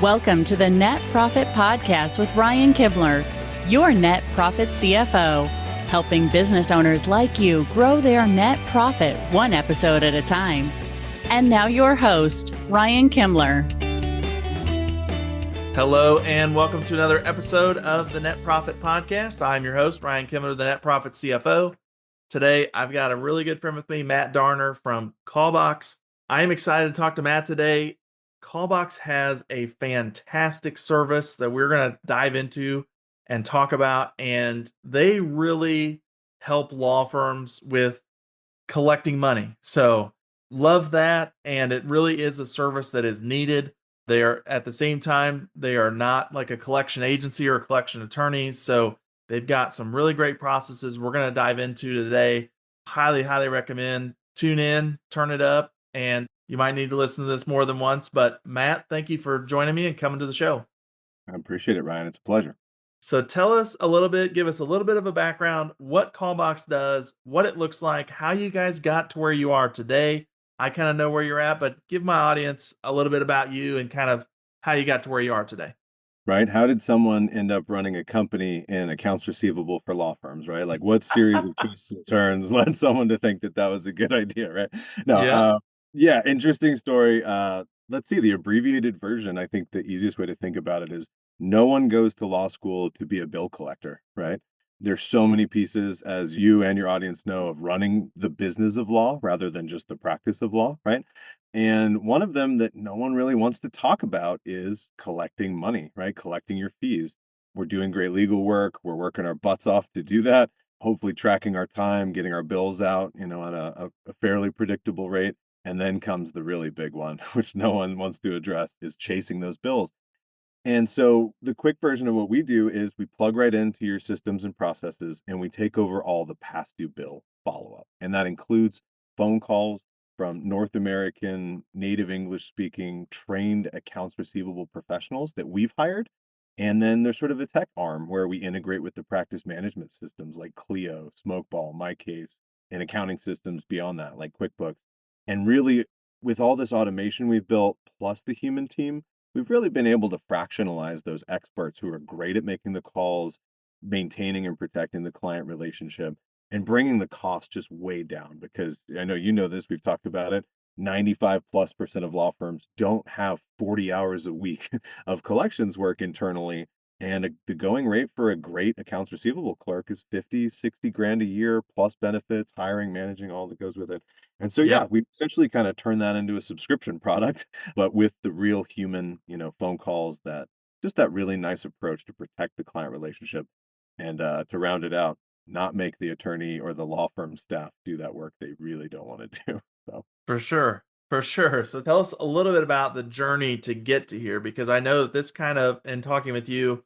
Welcome to the Net Profit Podcast with Ryan Kibler, your net profit CFO, helping business owners like you grow their net profit one episode at a time. And now your host, Ryan Kibler. Hello and welcome to another episode of the Net Profit Podcast. I'm your host, Ryan Kibler, the Net Profit CFO. Today, I've got a really good friend with me, Matt Darner from CollBox. I am excited to talk to Matt today. CollBox has a fantastic service that we're going to dive into and talk about, and they really help law firms with collecting money. So, love that, and it really is a service that is needed. They are, at the same time, they are not like a collection agency or collection attorneys, so they've got some really great processes we're going to dive into today. Highly recommend. Tune in, turn it up, and you might need to listen to this more than once. But Matt, thank you for joining me and coming to the show. I appreciate it, Ryan. It's a pleasure. So tell us a little bit, give us a little bit of a background, what CollBox does, what it looks like, how you guys got to where you are today. I kind of know where you're at, but give my audience a little bit about you and kind of how you got to where you are today. Right? How did someone end up running a company in accounts receivable for law firms, right? Like what series of twists and turns led someone to think that that was a good idea, right? No, Yeah. yeah, interesting story. Let's see, the abbreviated version, I think the easiest way to think about it is no one goes to law school to be a bill collector, right? There's so many pieces, as you and your audience know, of running the business of law rather than just the practice of law, right? And one of them that no one really wants to talk about is collecting money, right? Collecting your fees. We're doing great legal work. We're working our butts off to do that, hopefully tracking our time, getting our bills out, on a fairly predictable rate. And then comes the really big one, which no one wants to address, is chasing those bills. And so the quick version of what we do is we plug right into your systems and processes and we take over all the past due bill follow up. And that includes phone calls from North American, native English speaking, trained accounts receivable professionals that we've hired. And then there's sort of a tech arm where we integrate with the practice management systems like Clio, Smokeball, MyCase, and accounting systems beyond that, like QuickBooks. And really, with all this automation we've built, plus the human team, we've really been able to fractionalize those experts who are great at making the calls, maintaining and protecting the client relationship, and bringing the cost just way down. Because I know you know this, we've talked about it. 95+% of law firms don't have 40 hours a week of collections work internally. And the going rate for a great accounts receivable clerk is 50, 60 grand a year plus benefits, hiring, managing, all that goes with it. And so, yeah, Yep. we essentially kind of turn that into a subscription product, but with the real human, phone calls, that really nice approach to protect the client relationship and to round it out, not make the attorney or the law firm staff do that work they really don't want to do. So, For sure. For sure. So tell us a little bit about the journey to get to here, because I know that this kind of, in talking with you,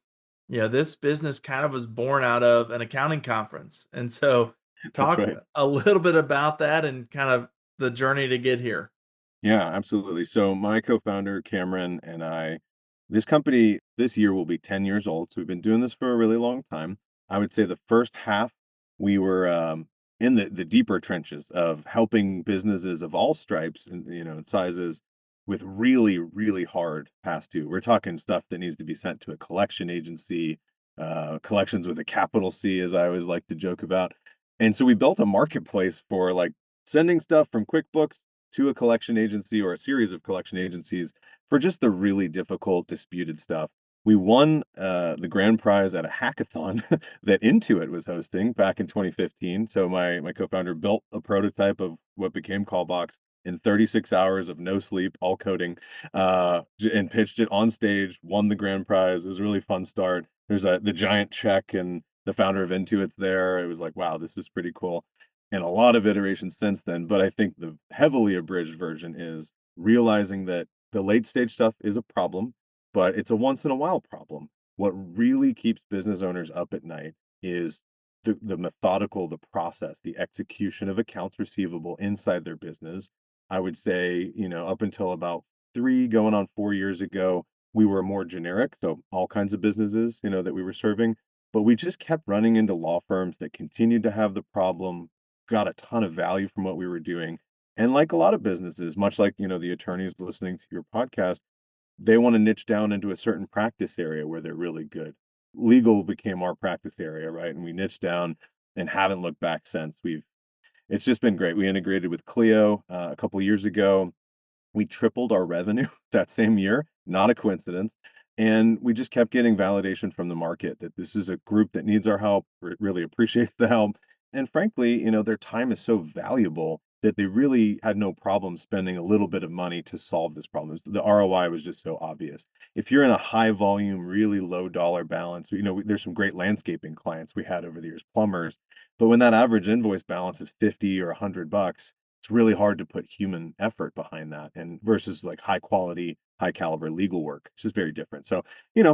this business kind of was born out of an accounting conference. And so that's talk right. a little bit about that and kind of the journey to get here. Yeah, absolutely. So my co-founder Cameron and I, this company this year will be 10 years old. So we've been doing this for a really long time. I would say the first half we were in the deeper trenches of helping businesses of all stripes and sizes with really hard past due. We're talking stuff that needs to be sent to a collection agency, collections with a capital C, as I always like to joke about. And so we built a marketplace for like sending stuff from QuickBooks to a collection agency or a series of collection agencies for just the really difficult, disputed stuff. We won the grand prize at a hackathon that Intuit was hosting back in 2015. So my co-founder built a prototype of what became CollBox in 36 hours of no sleep, all coding, and pitched it on stage. Won the grand prize. It was a really fun start. There's the giant check, and the founder of Intuit's there. It was like, wow, this is pretty cool, and a lot of iterations since then. But I think the heavily abridged version is realizing that the late stage stuff is a problem, but it's a once in a while problem. What really keeps business owners up at night is the methodical, the process, the execution of accounts receivable inside their business. I would say, up until about 3 going on 4 years ago, we were more generic. So all kinds of businesses, that we were serving, but we just kept running into law firms that continued to have the problem, got a ton of value from what we were doing. And like a lot of businesses, much like, the attorneys listening to your podcast, They want to niche down into a certain practice area where they're really good. Legal became our practice area, right? And we niched down and haven't looked back since. We've It's just been great. We integrated with Clio a couple years ago. We tripled our revenue that same year, not a coincidence. And we just kept getting validation from the market that this is a group that needs our help, really appreciates the help. And frankly, their time is so valuable that they really had no problem spending a little bit of money to solve this problem. The ROI was just so obvious. If you're in a high volume, really low dollar balance, there's some great landscaping clients we had over the years, plumbers. But when that average invoice balance is 50 or $100, it's really hard to put human effort behind that and versus like high quality, high caliber legal work. It's just very different. So,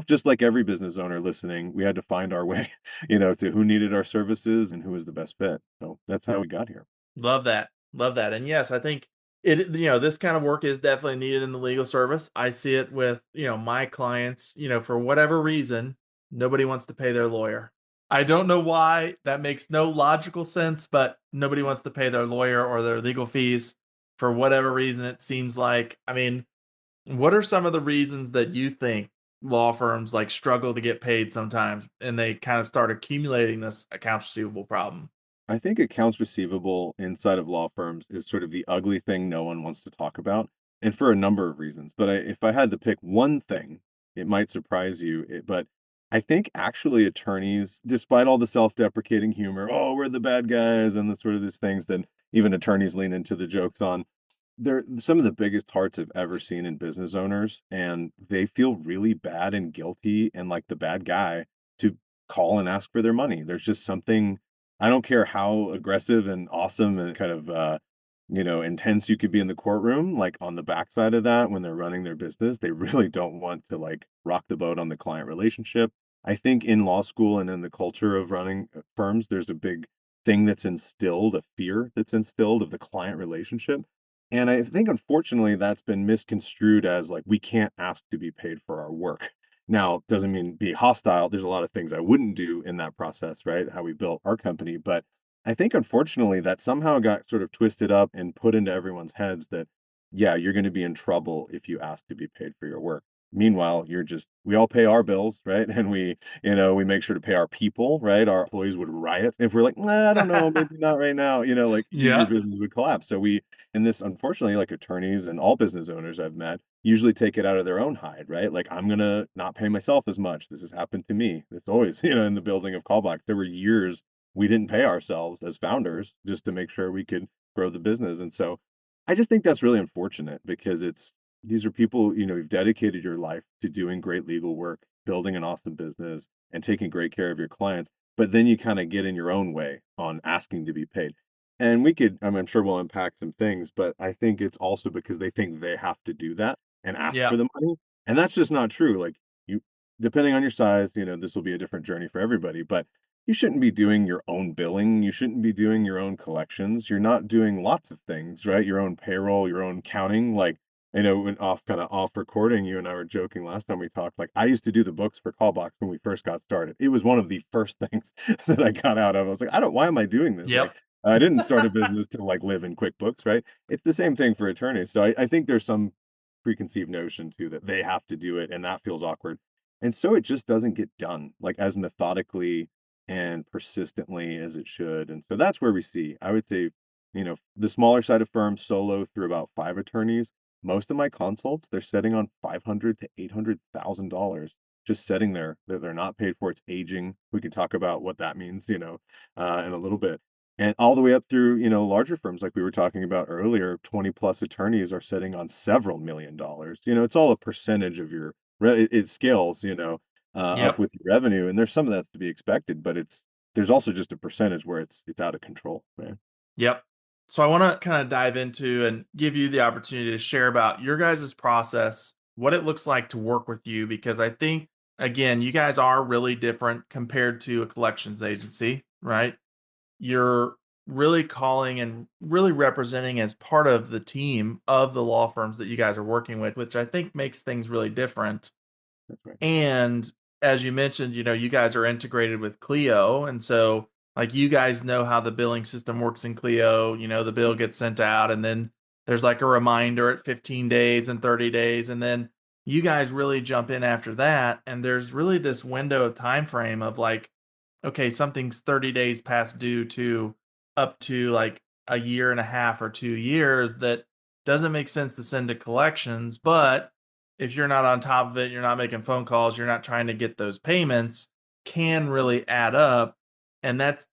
just like every business owner listening, we had to find our way, to who needed our services and who was the best fit. So that's how we got here. Love that. Love that. And yes, I think this kind of work is definitely needed in the legal service. I see it with, my clients, for whatever reason, nobody wants to pay their lawyer. I don't know why. That makes no logical sense, but nobody wants to pay their lawyer or their legal fees for whatever reason. It seems like, I mean, what are some of the reasons that you think law firms like struggle to get paid sometimes and they kind of start accumulating this accounts receivable problem? I think accounts receivable inside of law firms is sort of the ugly thing no one wants to talk about, and for a number of reasons. But if I had to pick one thing, it might surprise you. But I think actually attorneys, despite all the self-deprecating humor, oh, we're the bad guys, and the sort of these things that even attorneys lean into the jokes on, they're some of the biggest hearts I've ever seen in business owners, and they feel really bad and guilty and like the bad guy to call and ask for their money. There's just something, I don't care how aggressive and awesome and kind of intense you could be in the courtroom, like on the backside of that when they're running their business, they really don't want to like rock the boat on the client relationship. I think in law school and in the culture of running firms, there's a big thing that's instilled, a fear that's instilled of the client relationship. And I think unfortunately that's been misconstrued as like we can't ask to be paid for our work. Now, doesn't mean be hostile. There's a lot of things I wouldn't do in that process, right? How we built our company. But I think unfortunately that somehow got sort of twisted up and put into everyone's heads that, yeah, you're going to be in trouble if you ask to be paid for your work. Meanwhile, we all pay our bills, right? And we make sure to pay our people, right? Our employees would riot if we're like, nah, I don't know, maybe not right now, like your Yeah. business would collapse. So and this, unfortunately, like attorneys and all business owners I've met usually take it out of their own hide, right? Like, I'm gonna not pay myself as much. This has happened to me. It's always, in the building of CollBox. There were years we didn't pay ourselves as founders just to make sure we could grow the business. And so I just think that's really unfortunate because these are people, you've dedicated your life to doing great legal work, building an awesome business, and taking great care of your clients. But then you kind of get in your own way on asking to be paid. And I'm sure we'll unpack some things, but I think it's also because they think they have to do that and ask Yeah. for the money. And that's just not true. Like you, depending on your size, this will be a different journey for everybody, but you shouldn't be doing your own billing. You shouldn't be doing your own collections. You're not doing lots of things, right? Your own payroll, your own counting. Like, when off recording, you and I were joking last time we talked. Like, I used to do the books for CollBox when we first got started. It was one of the first things that I got out of. I was like, why am I doing this? Like, Yep. I didn't start a business to like live in QuickBooks, right? It's the same thing for attorneys. So I think there's some preconceived notion too that they have to do it and that feels awkward. And so it just doesn't get done like as methodically and persistently as it should. And so that's where we see, I would say, the smaller side of firms solo through about 5 attorneys. Most of my consults, they're setting on 500 to $800,000 just sitting there that they're not paid for. It's aging. We can talk about what that means, in a little bit. And all the way up through, larger firms like we were talking about earlier, 20 plus attorneys are sitting on several $1 million. It's all a percentage of it scales, up Yep. with your revenue. And there's some of that's to be expected, but there's also just a percentage where it's out of control, right? Yep. So I want to kind of dive into and give you the opportunity to share about your guys' process, what it looks like to work with you, because I think, again, you guys are really different compared to a collections agency, right? You're really calling and really representing as part of the team of the law firms that you guys are working with, which I think makes things really different. That's right. And as you mentioned, you guys are integrated with Clio. And so, like, you guys know how the billing system works in Clio. The bill gets sent out, and then there's like a reminder at 15 days and 30 days. And then You guys really jump in after that, and there's really this window of time frame of like, okay, something's 30 days past due to up to like a year and a half or 2 years that doesn't make sense to send to collections. But if you're not on top of it, you're not making phone calls, you're not trying to get those payments, can really add up. And that's,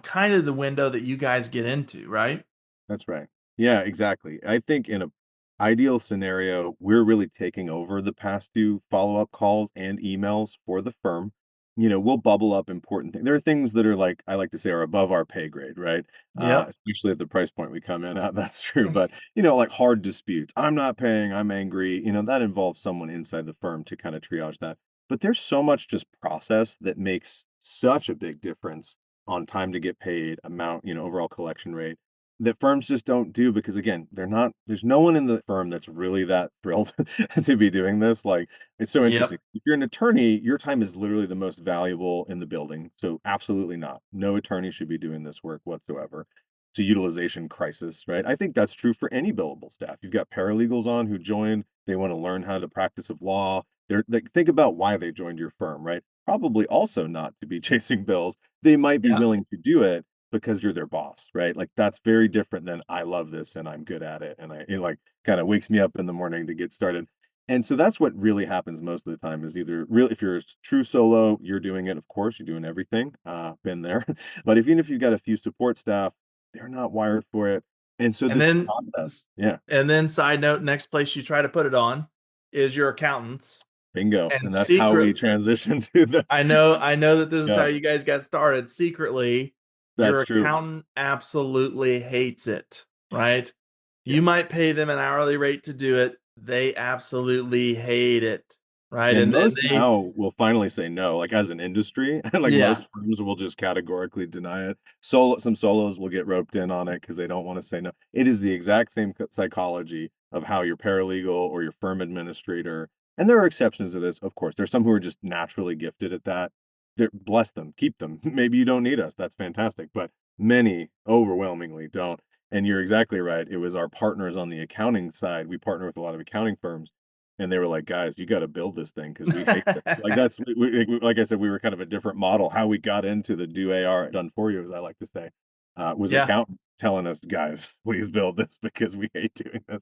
kind of the window that you guys get into, right? That's right. Yeah, exactly. I think in a ideal scenario, we're really taking over the past due follow-up calls and emails for the firm. We'll bubble up important things. There are things that are like I like to say are above our pay grade, right? Yep. Especially at the price point we come in at. That's true. But like hard disputes. I'm not paying. I'm angry. that involves someone inside the firm to kind of triage that. But there's so much just process that makes such a big difference on time to get paid, amount, overall collection rate that firms just don't do because again, there's no one in the firm that's really that thrilled to be doing this. Like it's so Yep. interesting. If you're an attorney, your time is literally the most valuable in the building. So absolutely not. No attorney should be doing this work whatsoever. It's a utilization crisis, right? I think that's true for any billable staff. You've got paralegals on who join, they want to learn how to practice of law. They're like think about why they joined your firm, right? Probably also not to be chasing bills. They might be Yeah. willing to do it because you're their boss, right? Like that's very different than I love this and I'm good at it and it like kind of wakes me up in the morning to get started. And so that's what really happens most of the time is either real if you're a true solo, you're doing it, of course, you're doing everything. Been there. But even if you've got a few support staff, they're not wired for it. And so And this then, process, yeah, and then side note, next place you try to put it on is your accountants. bingo. And And that's how secret, we transition to this. I know that this is how Yeah, you guys got started. Secretly, your that's true. accountant absolutely hates it, right? Yeah. You might pay them an hourly rate to do it. They absolutely hate it, right? And And then most they, now will finally say no, like as an industry, like yeah, most firms will just categorically deny it. Some solos will get roped in on it because they don't want to say no. It is the exact same psychology of how your paralegal or your firm administrator, and there are exceptions to this, of course. There's some who are just naturally gifted at that. Bless them, keep them. Maybe you don't need us. That's fantastic. But many overwhelmingly don't. And you're exactly right. It was our partners on the accounting side. We partner with a lot of accounting firms and they were like, "Guys, you got to build this thing because we hate this." Like that's like I said, we were kind of a different model. How we got into the do AR done for you, as I like to say, was yeah. accountants telling us, "Guys, please build this because we hate doing this."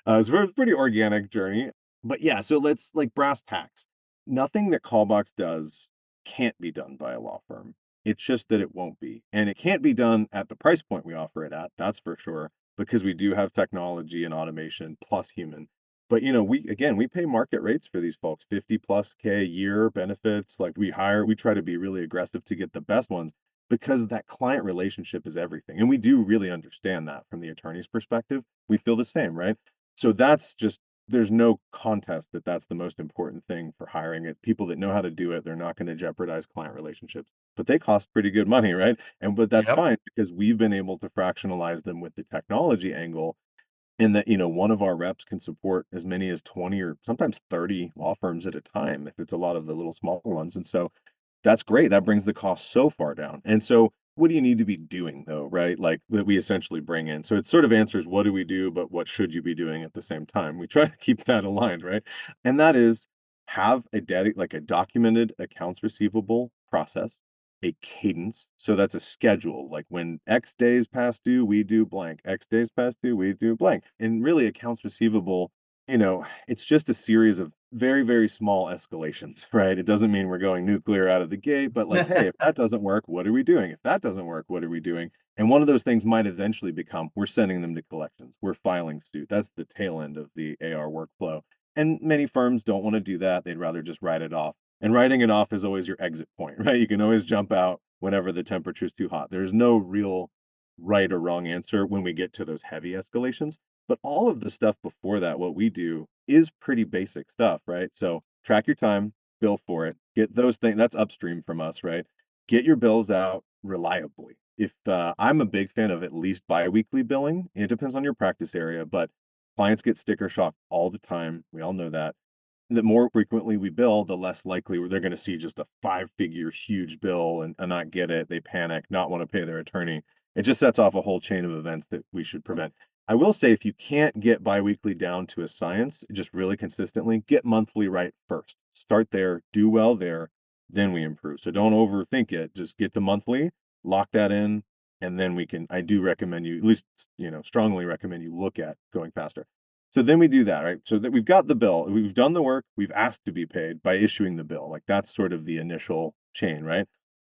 So it was a pretty organic journey, but yeah. So let's like brass tacks. Nothing that CollBox does can't be done by a law firm. It's just that it won't be, and it can't be done at the price point we offer it at. That's for sure because we do have technology and automation plus human. But we pay market rates for these folks, 50 plus K a year benefits. Like we try to be really aggressive to get the best ones because that client relationship is everything. And we do really understand that from the attorney's perspective. We feel the same, right? So that's just there's no contest that that's the most important thing for hiring it. People that know how to do it, they're not going to jeopardize client relationships, but they cost pretty good money, right? But that's Yep. fine because we've been able to fractionalize them with the technology angle and that one of our reps can support as many as 20 or sometimes 30 law firms at a time if it's a lot of the little smaller ones. And so that's great. That brings the cost so far down. And so what do you need to be doing though, right? Like that we essentially bring in. So it sort of answers what do we do, but what should you be doing at the same time? We try to keep that aligned, right? And that is have like a documented accounts receivable process, a cadence. So that's a schedule. Like when X days past due, we do blank. X days past due, we do blank. And really accounts receivable, it's just a series of very, very small escalations, right? It doesn't mean we're going nuclear out of the gate, but like, hey, if that doesn't work, what are we doing? If that doesn't work, what are we doing? And one of those things might eventually become we're sending them to collections, we're filing suit. That's the tail end of the AR workflow. And many firms don't want to do that. They'd rather just write it off. And writing it off is always your exit point, right? You can always jump out whenever the temperature is too hot. There's no real right or wrong answer when we get to those heavy escalations. But all of the stuff before that, what we do is pretty basic stuff, right? So track your time, bill for it, get those things. That's upstream from us, right? Get your bills out reliably. If I'm a big fan of at least biweekly billing, it depends on your practice area, but clients get sticker shock all the time. We all know that. The more frequently we bill, the less likely they're going to see just a five-figure huge bill and not get it. They panic, not want to pay their attorney. It just sets off a whole chain of events that we should prevent. I will say if you can't get biweekly down to a science, just really consistently, get monthly right first. Start there, do well there, then we improve. So don't overthink it. Just get to monthly, lock that in, and then we can, I do recommend you, at least, strongly recommend you look at going faster. So then we do that, right? So that we've got the bill, we've done the work, we've asked to be paid by issuing the bill. Like that's sort of the initial chain, right?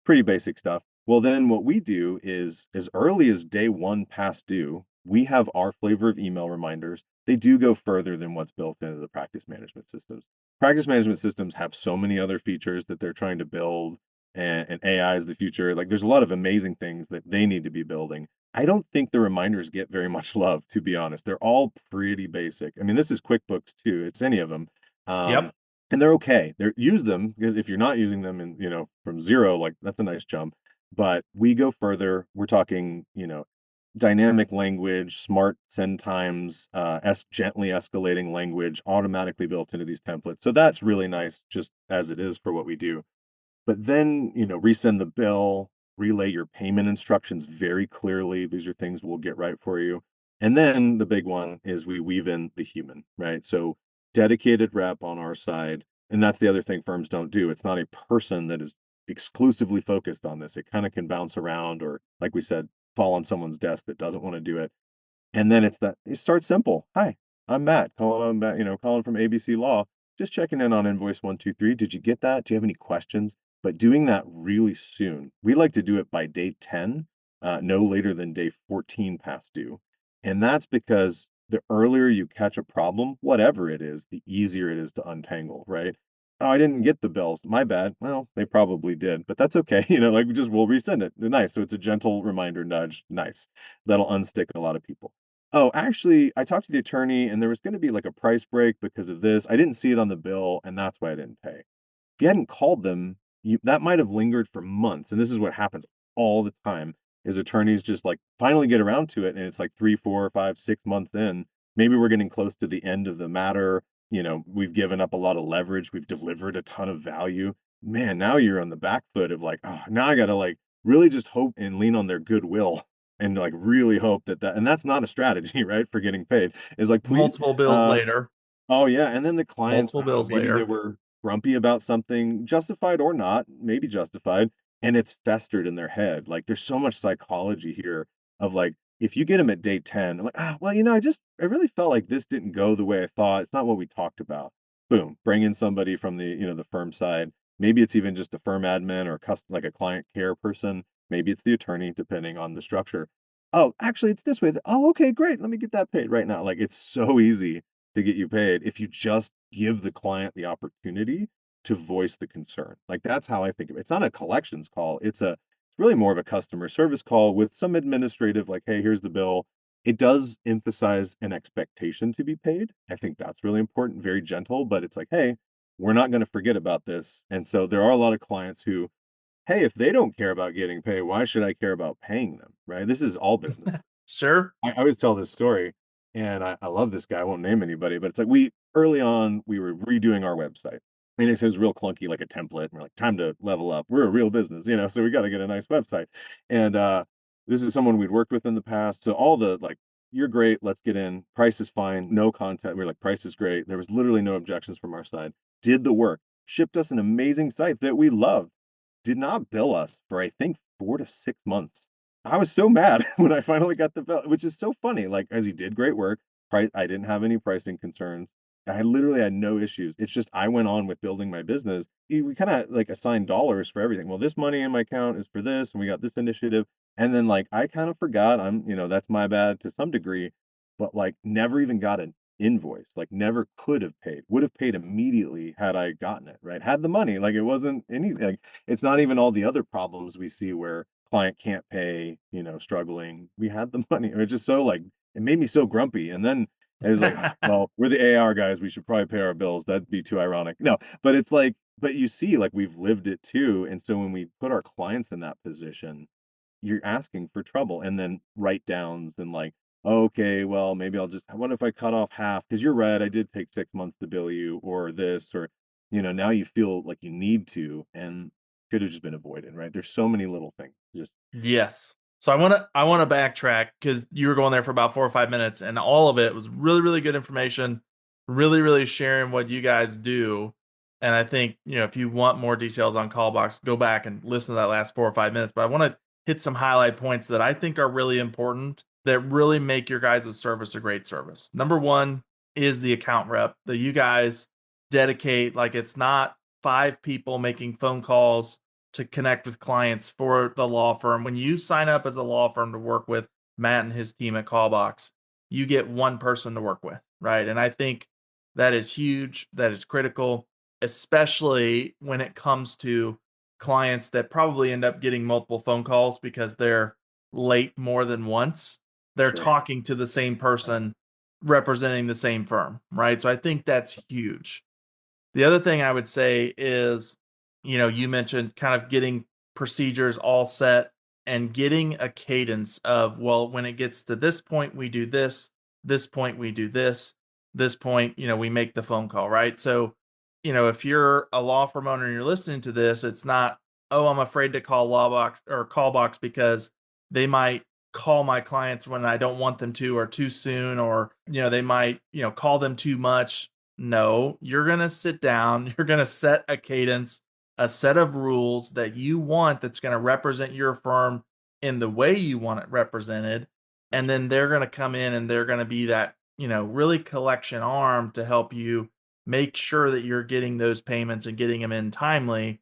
Pretty basic stuff. Well, then what we do is as early as day one past due, we have our flavor of email reminders. They do go further than what's built into the practice management systems. Practice management systems have so many other features that they're trying to build, and AI is the future. Like there's a lot of amazing things that they need to be building. I don't think the reminders get very much love, to be honest. They're all pretty basic. I mean, this is QuickBooks too. It's any of them. Um, Yep. and they're okay. They're use them because if you're not using them and from zero, like that's a nice jump. But we go further. We're talking, dynamic language, smart send times, gently escalating language automatically built into these templates. So that's really nice, just as it is for what we do. But then, resend the bill, relay your payment instructions very clearly. These are things we'll get right for you. And then the big one is we weave in the human, right? So dedicated rep on our side. And that's the other thing firms don't do. It's not a person that is exclusively focused on this. It kind of can bounce around or, like we said, fall on someone's desk that doesn't want to do it. And then it starts simple. Hi, I'm Matt, calling from ABC Law. Just checking in on invoice 123. Did you get that? Do you have any questions? But doing that really soon. We like to do it by day 10, no later than day 14 past due. And that's because the earlier you catch a problem, whatever it is, the easier it is to untangle, right? Oh, I didn't get the bills. My bad. Well, they probably did, but that's okay. Like we'll resend it. Nice. So it's a gentle reminder nudge. Nice. That'll unstick a lot of people. Oh, actually, I talked to the attorney and there was going to be like a price break because of this. I didn't see it on the bill and that's why I didn't pay. If you hadn't called them, that might have lingered for months. And this is what happens all the time is attorneys just like finally get around to it and it's like 3, 4, 5, 6 months in. Maybe we're getting close to the end of the matter. We've given up a lot of leverage. We've delivered a ton of value. Man, now you're on the back foot of like, oh, now I got to like really just hope and lean on their goodwill and like really hope and that's not a strategy, right? For getting paid is like, please, Multiple bills uh, later. oh yeah, and then the clients, Multiple bills maybe they later. were grumpy about something, justified or not, maybe justified, and it's festered in their head. Like there's so much psychology here of like if you get them at day 10, I'm like, well, I really felt like this didn't go the way I thought. It's not what we talked about. Boom, bring in somebody from the firm side. Maybe it's even just a firm admin or like a client care person. Maybe it's the attorney, depending on the structure. Oh, actually, it's this way. Oh, okay, great. Let me get that paid right now. Like it's so easy to get you paid if you just give the client the opportunity to voice the concern. Like that's how I think of it. It's not a collections call. It's really more of a customer service call with some administrative like, hey, here's the bill. It does emphasize an expectation to be paid. I think that's really important, very gentle, but it's like, hey, we're not going to forget about this. And so there are a lot of clients who, hey, if they don't care about getting paid, why should I care about paying them? Right? This is all business. Sure. I always tell this story, and I love this guy. I won't name anybody, but it's like we early on we were redoing our website, and it was real clunky, like a template. And we're like, time to level up. We're a real business, so we got to get a nice website. And this is someone we'd worked with in the past. So all the like, you're great. Let's get in. Price is fine. No content. We're like, price is great. There was literally no objections from our side. Did the work. Shipped us an amazing site that we loved. Did not bill us for I think 4 to 6 months. I was so mad when I finally got the bill, which is so funny. Like, as he did great work, I didn't have any pricing concerns. I literally had no issues. It's just I went on with building my business. We kind of like assigned dollars for everything. Well, this money in my account is for this, and we got this initiative. And then like I kind of forgot. That's my bad to some degree, but like never even got an invoice. Like never could have paid. Would have paid immediately had I gotten it, right? Had the money. Like it wasn't anything. Like, it's not even all the other problems we see where client can't pay, struggling. We had the money. It was just so like it made me so grumpy. And then it was like, well, we're the AR guys. We should probably pay our bills. That'd be too ironic. No, but it's like, but you see, like we've lived it too. And so when we put our clients in that position, you're asking for trouble and then write downs and like, okay, well, maybe what if I cut off half? Because you're right, I did take 6 months to bill you or this, or, now you feel like you need to and could have just been avoided, right? There's so many little things. Just Yes. So I want to backtrack because you were going there for about 4 or 5 minutes, and all of it was really, really good information, really, really sharing what you guys do. And I think, if you want more details on CollBox, go back and listen to that last 4 or 5 minutes. But I want to hit some highlight points that I think are really important that really make your guys' service a great service. Number one is the account rep that you guys dedicate. Like, it's not five people making phone calls to connect with clients for the law firm. When you sign up as a law firm to work with Matt and his team at CollBox, you get one person to work with, right? And I think that is huge, that is critical, especially when it comes to clients that probably end up getting multiple phone calls because they're late more than once. They're Sure. talking to the same person representing the same firm, right? So I think that's huge. The other thing I would say is, you mentioned kind of getting procedures all set and getting a cadence of, well, when it gets to this point, we do this point, we do this point, we make the phone call, right? So, if you're a law firm owner and you're listening to this, it's not, oh, I'm afraid to call Lawbox or Callbox because they might call my clients when I don't want them to or too soon, or, they might, call them too much. No, you're going to sit down, you're going to set a cadence, a set of rules that you want that's going to represent your firm in the way you want it represented. And then they're going to come in and they're going to be that, really collection arm to help you make sure that you're getting those payments and getting them in timely.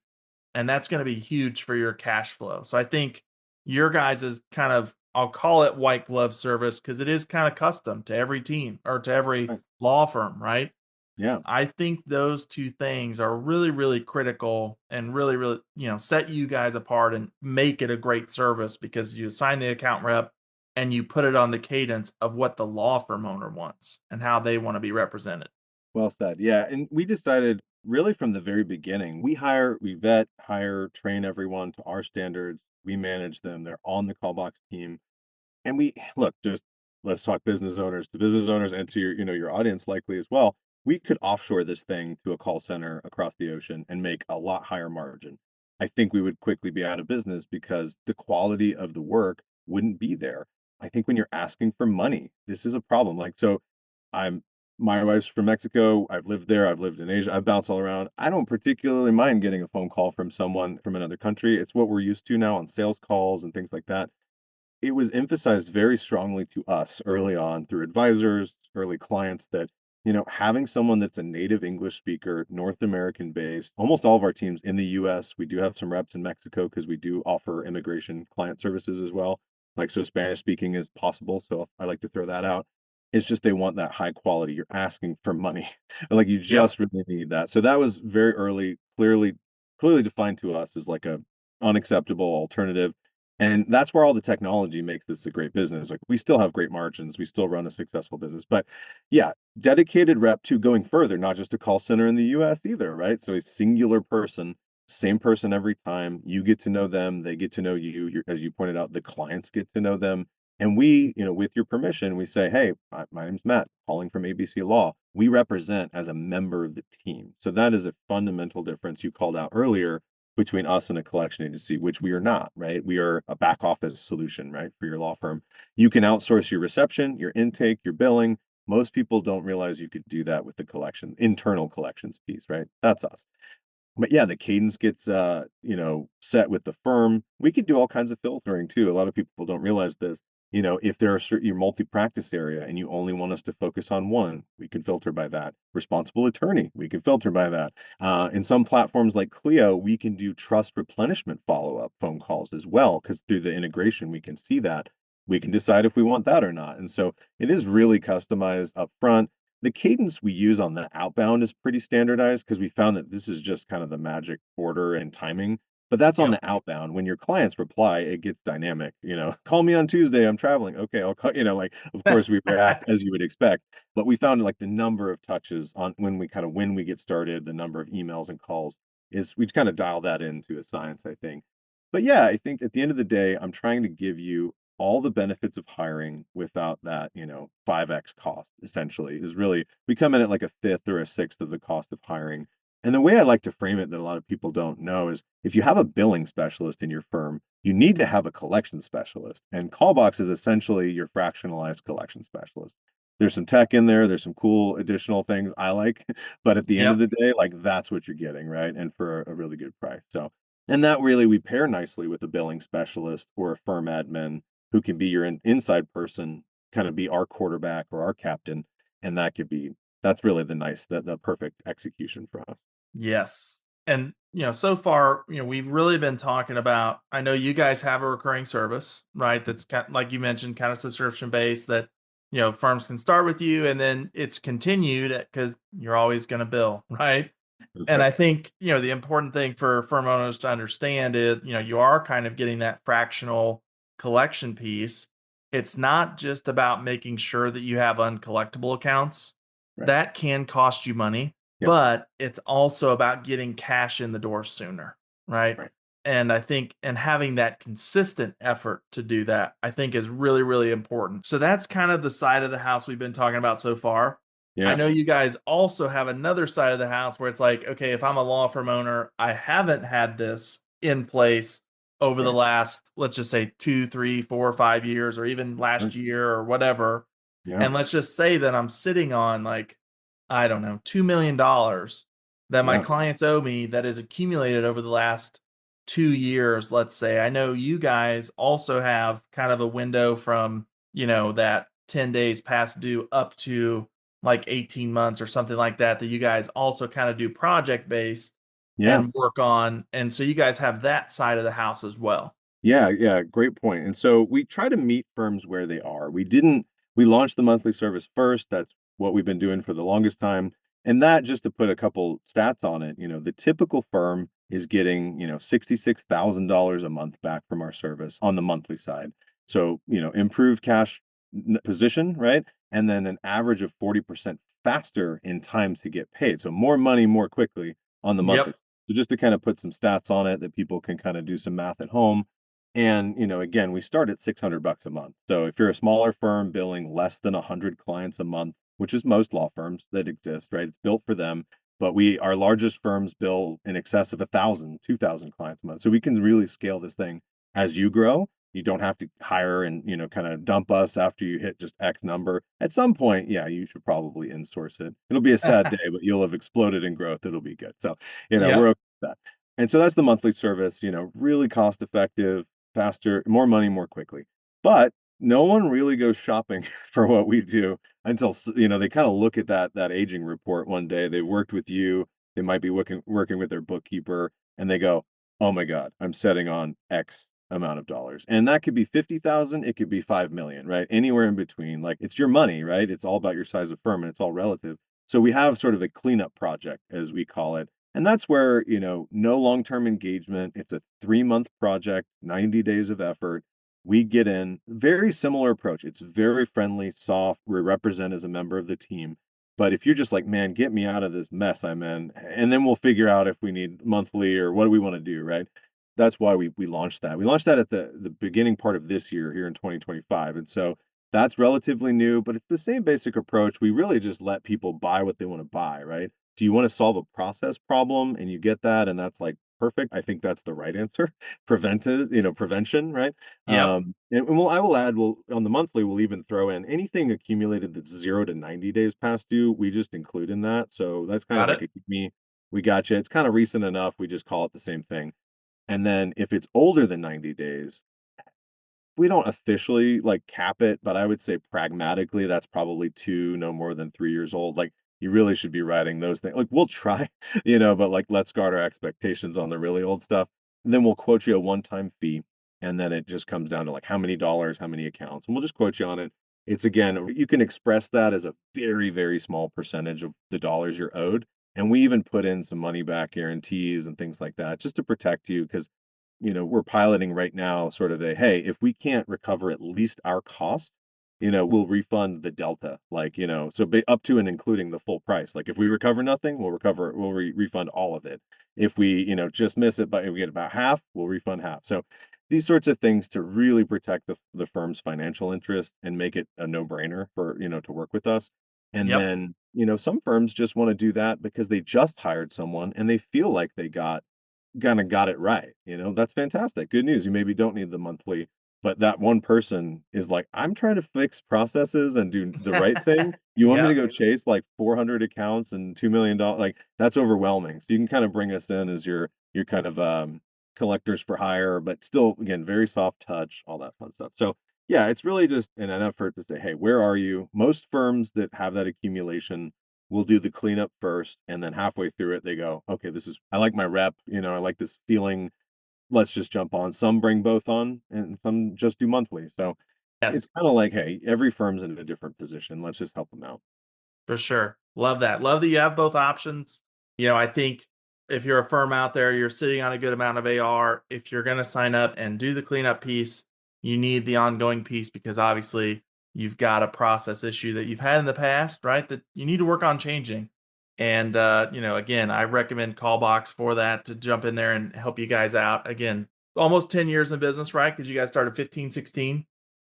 And that's going to be huge for your cash flow. So I think your guys' is kind of, I'll call it white glove service because it is kind of custom to every team or to every Right. law firm, right? Yeah. I think those two things are really, really critical and really, really, set you guys apart and make it a great service because you assign the account rep and you put it on the cadence of what the law firm owner wants and how they want to be represented. Well said. Yeah. And we decided really from the very beginning, we vet, hire, train everyone to our standards. We manage them. They're on the callbox team. And we look, just let's talk business owners to business owners and to your audience likely as well. We could offshore this thing to a call center across the ocean and make a lot higher margin. I think we would quickly be out of business because the quality of the work wouldn't be there. I think when you're asking for money, this is a problem. Like, so I'm my wife's from Mexico. I've lived there. I've lived in Asia. I've bounced all around. I don't particularly mind getting a phone call from someone from another country. It's what we're used to now on sales calls and things like that. It was emphasized very strongly to us early on through advisors, early clients that, having someone that's a native English speaker, North American based, almost all of our teams in the US, we do have some reps in Mexico because we do offer immigration client services as well. Like, so Spanish speaking is possible. So I like to throw that out. It's just they want that high quality. You're asking for money. Like, you Yep. just really need that. So that was very early, clearly defined to us as like a unacceptable alternative, and that's where all the technology makes this a great business. Like, we still have great margins, we still run a successful business. But yeah, dedicated rep to going further, not just a call center in the US either, right? So a singular person, same person every time. You get to know them, they get to know you. As you pointed out, the clients get to know them. And we, with your permission, we say, hey, my name's Matt, calling from ABC Law. We represent as a member of the team. So that is a fundamental difference you called out earlier between us and a collection agency, which we are not, right? We are a back office solution, right, for your law firm. You can outsource your reception, your intake, your billing. Most people don't realize you could do that with the internal collections piece, right? That's us. But yeah, the cadence gets set with the firm. We can do all kinds of filtering too. A lot of people don't realize this. If there are certain your multi-practice area and you only want us to focus on one, we can filter by that. Responsible attorney, we can filter by that. In some platforms like Clio, we can do trust replenishment follow-up phone calls as well, because through the integration, we can see that. We can decide if we want that or not. And so it is really customized up front. The cadence we use on the outbound is pretty standardized because we found that this is just kind of the magic order and timing. But that's on Yep. the outbound. When your clients reply, it gets dynamic. Call me on Tuesday. I'm traveling. Okay, I'll call. Like, of course we react as you would expect. But we found like the number of touches on when we get started, the number of emails and calls is we kind of dial that into a science, I think. But yeah, I think at the end of the day, I'm trying to give you all the benefits of hiring without that, 5x cost essentially is really we come in at like a fifth or a sixth of the cost of hiring. And the way I like to frame it that a lot of people don't know is if you have a billing specialist in your firm, you need to have a collection specialist. And CollBox is essentially your fractionalized collection specialist. There's some tech in there, there's some cool additional things I like, but at the end of Yep. the day, like that's what you're getting, right? And for a really good price. So, and that really we pair nicely with a billing specialist or a firm admin who can be your inside person, kind of be our quarterback or our captain, and that's really the perfect execution for us. Yes. And, so far, we've really been talking about, I know you guys have a recurring service, right? That's kind like you mentioned, kind of subscription based that, firms can start with you and then it's continued because you're always going to bill, right? That's And right. I think, the important thing for firm owners to understand is, you are kind of getting that fractional collection piece. It's not just about making sure that you have uncollectible accounts. Right. That can cost you money, Yep. but it's also about getting cash in the door sooner, right? Right. And I think and having that consistent effort to do that, I think is really, really important. So that's kind of the side of the house we've been talking about so far. I Yeah. know you guys also have another side of the house where it's like, okay, if I'm a law firm owner, I haven't had this in place over the Right. last, let's just say 2, 3, 4, 5 years, or even Sure. last year or whatever. Yeah. And let's just say that I'm sitting on like, I don't know, $2 million that my Yeah. clients owe me that is accumulated over the last 2 years, let's say. I know you guys also have kind of a window from, that 10 days past due up to like 18 months or something like that, that you guys also kind of do project based Yeah. and work on. And so you guys have that side of the house as well. Yeah, yeah, great point. And so we try to meet firms where they are. We launched the monthly service first. That's what we've been doing for the longest time. And that, just to put a couple stats on it, the typical firm is getting, $66,000 a month back from our service on the monthly side. So, improved cash position, right? And then an average of 40% faster in time to get paid. So more money more quickly on the monthly. Yep. So just to kind of put some stats on it that people can kind of do some math at home. And, again, we start at $600 a month. So if you're a smaller firm billing less than 100 clients a month, which is most law firms that exist, right? It's built for them. But our largest firms bill in excess of 1,000, 2,000 clients a month. So we can really scale this thing as you grow. You don't have to hire and, kind of dump us after you hit just X number. At some point, yeah, you should probably insource it. It'll be a sad day, but you'll have exploded in growth. It'll be good. So, we're Yep. okay with that. And so that's the monthly service, really cost effective, faster, more money more quickly. But no one really goes shopping for what we do until they kind of look at that aging report one day. They worked with you. They might be working with their bookkeeper, and they go, "Oh my God, I'm setting on X amount of dollars," and that could be 50,000, it could be 5 million, right? Anywhere in between. Like it's your money, right? It's all about your size of firm, and it's all relative. So we have sort of a cleanup project, as we call it, and that's where, no long-term engagement. It's a 3-month project, 90 days of effort. We get in, very similar approach. It's very friendly, soft. We represent as a member of the team. But if you're just like, man, get me out of this mess I'm in, and then we'll figure out if we need monthly or what do we want to do, right? That's why we launched that. We launched that at the beginning part of this year here in 2025. And so that's relatively new, but it's the same basic approach. We really just let people buy what they want to buy, right? Do you want to solve a process problem and you get that and that's like perfect? I think that's the right answer. Prevention, right? Yep. I will add, we'll on the monthly, we'll even throw in anything accumulated that's 0 to 90 days past due. We just include in that. So that's kind of Got like it. a keep me, we got you. It's kind of recent enough. We just call it the same thing. And then if it's older than 90 days, we don't officially like cap it, but I would say pragmatically, that's probably 2, no more than 3 years old. Like you really should be writing those things. Like we'll try, but like let's guard our expectations on the really old stuff. And then we'll quote you a one-time fee. And then it just comes down to like how many dollars, how many accounts, and we'll just quote you on it. It's again, you can express that as a very, very small percentage of the dollars you're owed. And we even put in some money back guarantees and things like that just to protect you because we're piloting right now sort of hey, if we can't recover at least our cost, we'll refund the delta. Like, so up to and including the full price. Like if we recover nothing, we'll refund all of it. If we, just miss it, but we get about half, we'll refund half. So these sorts of things to really protect the firm's financial interest and make it a no-brainer for, to work with us. And Yep. then, some firms just want to do that because they just hired someone and they feel like they got kind of got it right. That's fantastic. Good news. You maybe don't need the monthly, but that one person is like, I'm trying to fix processes and do the right thing. You want me to Yep. go chase like 400 accounts and $2 million? Like that's overwhelming. So you can kind of bring us in as your kind of collectors for hire, but still, again, very soft touch, all that fun stuff. So yeah, it's really just in an effort to say, hey, where are you? Most firms that have that accumulation will do the cleanup first, and then halfway through it, they go, okay, I like my rep, I like this feeling. Let's just jump on. Some bring both on, and some just do monthly. So it's Yes. kind of like, hey, every firm's in a different position. Let's just help them out. For sure. Love that. Love that you have both options. I think if you're a firm out there, you're sitting on a good amount of AR. If you're going to sign up and do the cleanup piece, you need the ongoing piece because obviously you've got a process issue that you've had in the past, right? That you need to work on changing. And, again, I recommend CollBox for that to jump in there and help you guys out. Again, almost 10 years in business, right? Because you guys started 15, 16.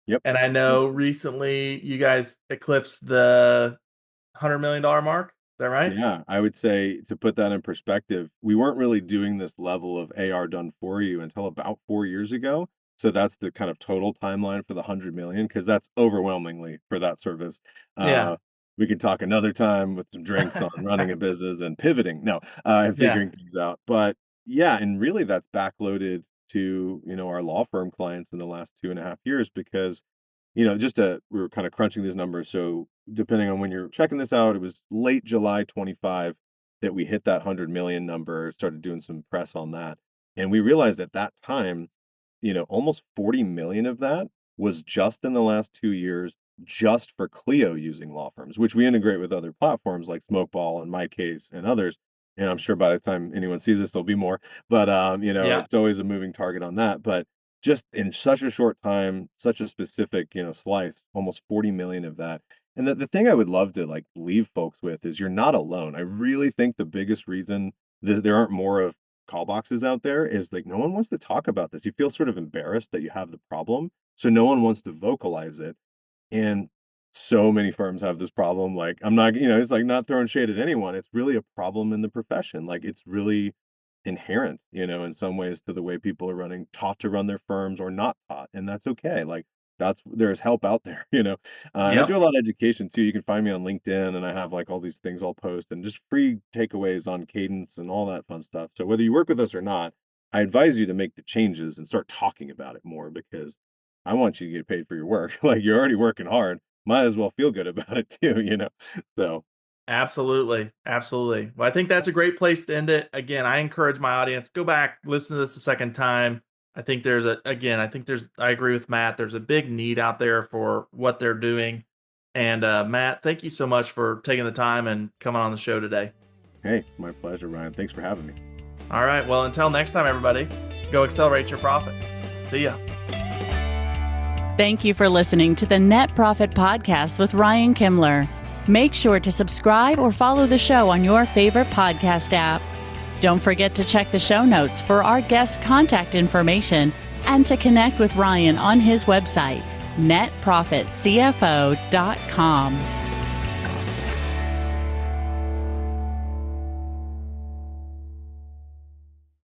Yep. And I know recently you guys eclipsed the $100 million mark. Is that right? Yeah, I would say to put that in perspective, we weren't really doing this level of AR done for you until about 4 years ago. So that's the kind of total timeline for the 100 million, because that's overwhelmingly for that service. Yeah. Uh, we could talk another time with some drinks on running a business and pivoting, no, and Yeah. figuring things out. But yeah, and really that's backloaded to, our law firm clients in the last 2.5 years because we were kind of crunching these numbers. So depending on when you're checking this out, it was late July 25 that we hit that 100 million number, started doing some press on that. And we realized at that time, almost 40 million of that was just in the last 2 years, just for Clio using law firms, which we integrate with other platforms like Smokeball in my case and others. And I'm sure by the time anyone sees this, there'll be more. But Yeah. it's always a moving target on that. But just in such a short time, such a specific, slice, almost 40 million of that. And the thing I would love to like leave folks with is you're not alone. I really think the biggest reason that there aren't more of call boxes out there is like no one wants to talk about this. You feel sort of embarrassed that you have the problem, so no one wants to vocalize it. And so many firms have this problem. Like I'm not, it's like not throwing shade at anyone. It's really a problem in the profession. Like it's really inherent, in some ways to the way people are taught to run their firms or not taught, and that's okay. Like there's help out there, and I do Yep. a lot of education too. You can find me on LinkedIn, and I have like all these things I'll post and just free takeaways on cadence and all that fun stuff. So whether you work with us or not, I advise you to make the changes and start talking about it more because I want you to get paid for your work. Like you're already working hard, might as well feel good about it too. So Absolutely. Absolutely. Well, I think that's a great place to end it. Again, I encourage my audience, go back, listen to this a second time. I agree with Matt. There's a big need out there for what they're doing. And Matt, thank you so much for taking the time and coming on the show today. hey, my pleasure, Ryan. Thanks for having me. All right. Well, until next time, everybody, go accelerate your profits. See ya. Thank you for listening to the Net Profit Podcast with Ryan Kimler. Make sure to subscribe or follow the show on your favorite podcast app. Don't forget to check the show notes for our guest contact information and to connect with Ryan on his website, netprofitcfo.com.